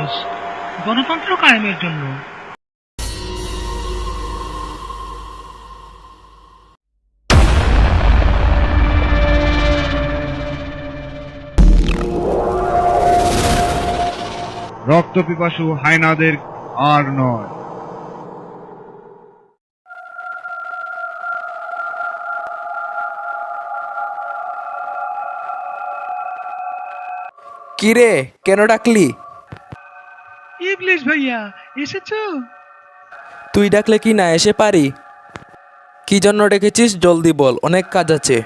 দিবস গণতন্ত্র কায়েমের জন্য। রক্তপিপাসু হায়নাদের আর নয়। কিরে, কেন ডাকলি? ইবলিশ ভাইয়া এসেছো? তুই ডাকলে কি না এসে পারি? কি জন্য ডেকেছিস জলদি বল, অনেক কাজ আছে।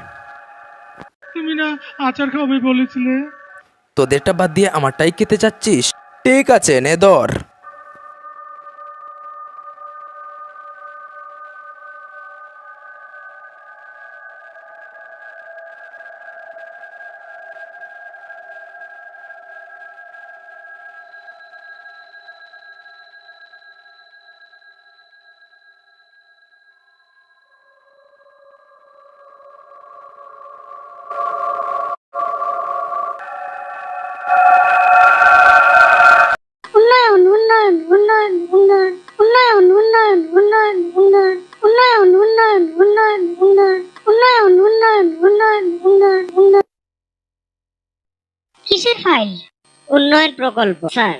তুমি না আচার খাবে বলেছিলে। তোদেরটা বাদ দিয়ে আমারটাই খেতে চাচ্ছিস? ঠিক আছে, নে ধর। উন্নয়ন উন্নয়ন উন্নয়ন উন্নয়ন উন্নয়ন উন্নয়ন উন্নয়ন উন্নয়ন উন্নয়ন উন্নয়ন উন্নয়ন উন্নয়ন উন্নয়ন উন্নয়ন উন্নয়ন উন্নয়ন উন্নয়ন। কিসের ফাইল? উন্নয়ন প্রকল্প স্যার।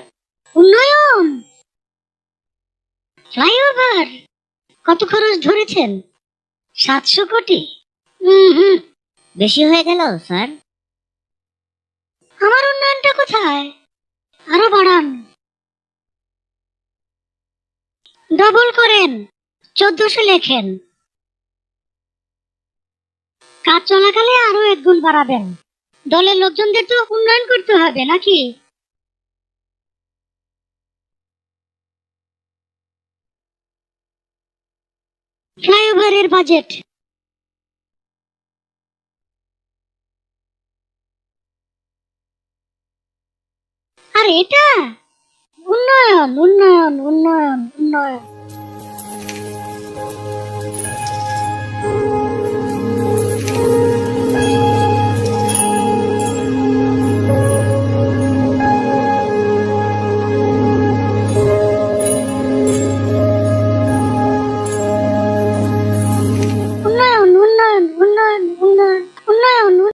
উন্নয়ন ফ্লাইওভার কত খরচ ধরেছেন? 700 কোটি। হুম, বেশি হয়ে গেল স্যার। আমার উন্নয়নটা কোথায়? আরো বাড়ান, ডবল করেন, 1400 লেখেন। কাজ চলাকালে আরো 1 গুণ বাড়াবেন। দলের লোকজনদের তো উন্নয়ন করতে হবে নাকি? ফ্লাইওভারের বাজেট আর এটা উন্নয়ন উন্নয়ন উন্নয়ন উন্নয়ন।